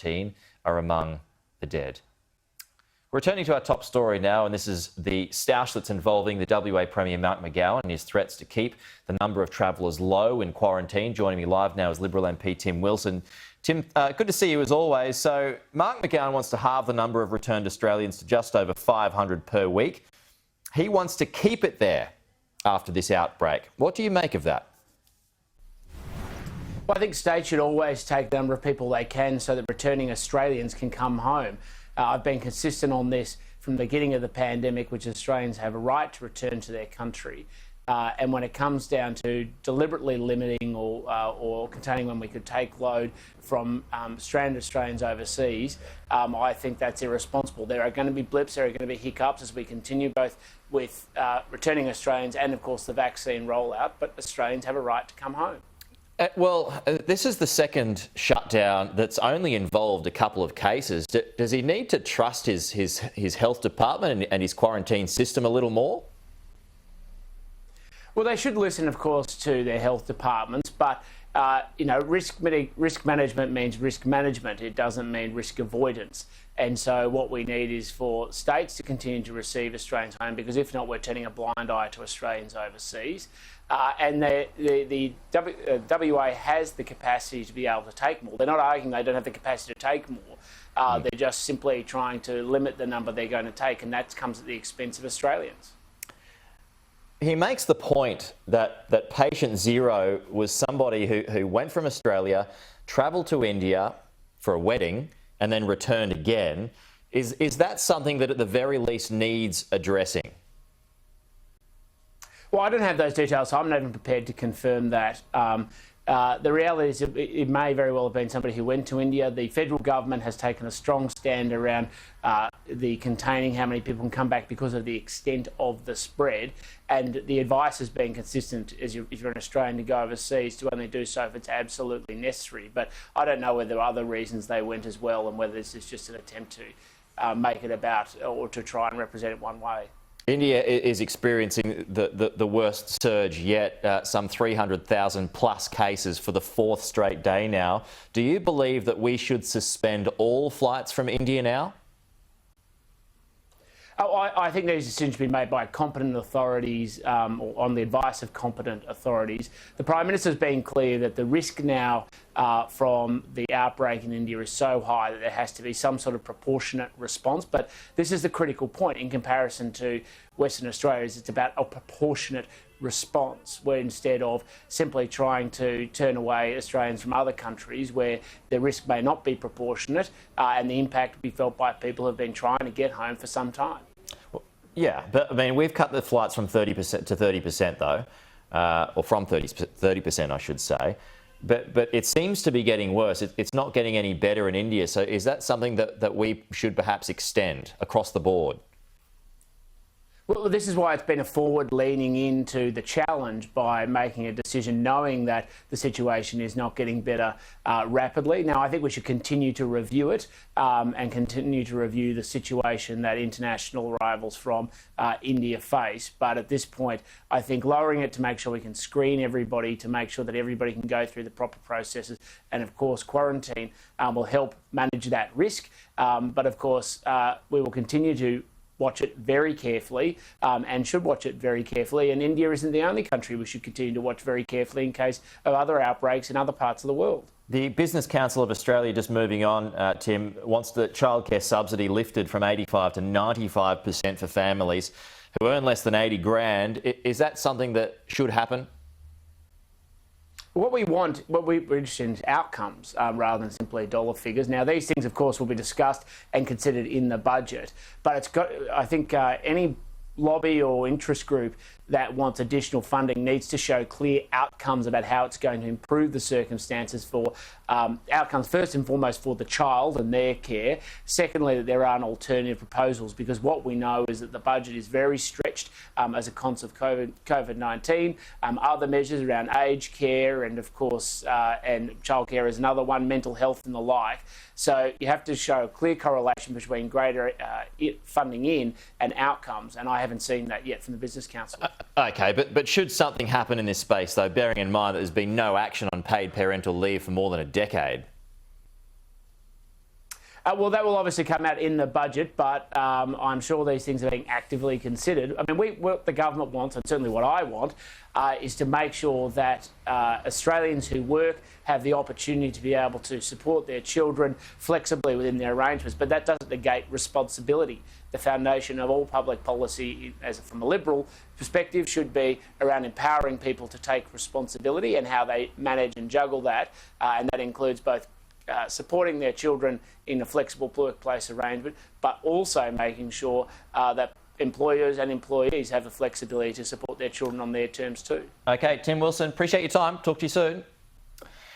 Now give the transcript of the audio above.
quarantine are among the dead. Returning to our top story now, and this is the stoush that's involving the WA Premier Mark McGowan and his threats to keep the number of travellers low in quarantine. Joining me live now is Liberal MP Tim Wilson. Tim, good to see you as always. So Mark McGowan wants to halve the number of returned Australians to just over 500 per week. He wants to keep it there after this outbreak. What do you make of that? Well, I think states should always take the number of people they can so that returning Australians can come home. I've been consistent on this from the beginning of the pandemic, which Australians have a right to return to their country. And when it comes down to deliberately limiting or containing when we could take load from stranded Australians overseas, I think that's irresponsible. There are going to be blips, there are going to be hiccups as we continue both with returning Australians and, of course, the vaccine rollout, but Australians have a right to come home. This is the second shutdown that's only involved a couple of cases. Does he need to trust his health department and his quarantine system a little more? Well, they should listen, of course, to their health departments, but risk management means risk management. It doesn't mean risk avoidance. And so what we need is for states to continue to receive Australians home, because if not, we're turning a blind eye to Australians overseas. And the WA has the capacity to be able to take more. They're not arguing they don't have the capacity to take more. They're just simply trying to limit the number they're going to take, and that comes at the expense of Australians. He makes the point that patient zero was somebody who went from Australia, travelled to India for a wedding, and then returned again. Is that something that at the very least needs addressing? Well, I don't have those details, so I'm not even prepared to confirm that. The reality is it may very well have been somebody who went to India. The federal government has taken a strong stand around the containing how many people can come back because of the extent of the spread. And the advice has been consistent if you're an Australian to go overseas to only do so if it's absolutely necessary. But I don't know whether there are other reasons they went as well, and whether this is just an attempt to make it about or to try and represent it one way. India is experiencing the worst surge yet, some 300,000 plus cases for the fourth straight day now. Do you believe that we should suspend all flights from India now? I think these decisions should be made by competent authorities or on the advice of competent authorities. The Prime Minister has been clear that the risk now from the outbreak in India is so high that there has to be some sort of proportionate response. But this is the critical point in comparison to Western Australia. It's about a proportionate response, where instead of simply trying to turn away Australians from other countries where the risk may not be proportionate and the impact will be felt by people who have been trying to get home for some time. Well, yeah, but I mean, we've cut the flights from 30% to 30% though, or from 30%, I should say. But it seems to be getting worse. It's not getting any better in India. So is that something that we should perhaps extend across the board? Well, this is why it's been a forward leaning into the challenge by making a decision knowing that the situation is not getting better rapidly. Now, I think we should continue to review it and continue to review the situation that international arrivals from India face. But at this point, I think lowering it to make sure we can screen everybody, to make sure that everybody can go through the proper processes, and of course quarantine will help manage that risk. But of course, we will continue to watch it very carefully and should watch it very carefully. And India isn't the only country we should continue to watch very carefully in case of other outbreaks in other parts of the world. The Business Council of Australia, just moving on, Tim, wants the childcare subsidy lifted from 85% to 95% for families who earn less than 80 grand. Is that something that should happen? What we're interested in is outcomes rather than simply dollar figures. Now, these things, of course, will be discussed and considered in the budget, but I think any lobby or interest group that wants additional funding needs to show clear outcomes about how it's going to improve the circumstances for outcomes, first and foremost, for the child and their care. Secondly, that there aren't alternative proposals, because what we know is that the budget is very stretched as a consequence of COVID-19. Other measures around aged care and, of course, and childcare is another one, mental health and the like. So you have to show a clear correlation between greater funding in and outcomes, and I haven't seen that yet from the Business Council. Okay, but should something happen in this space, though, bearing in mind that there's been no action on paid parental leave for more than a decade? Well, that will obviously come out in the budget, but I'm sure these things are being actively considered. I mean, what the government wants, and certainly what I want, is to make sure that Australians who work have the opportunity to be able to support their children flexibly within their arrangements. But that doesn't negate responsibility. The foundation of all public policy, from a Liberal perspective, should be around empowering people to take responsibility and how they manage and juggle that. And that includes both supporting their children in a flexible workplace arrangement, but also making sure that employers and employees have the flexibility to support their children on their terms too. Okay, Tim Wilson, appreciate your time. Talk to you soon.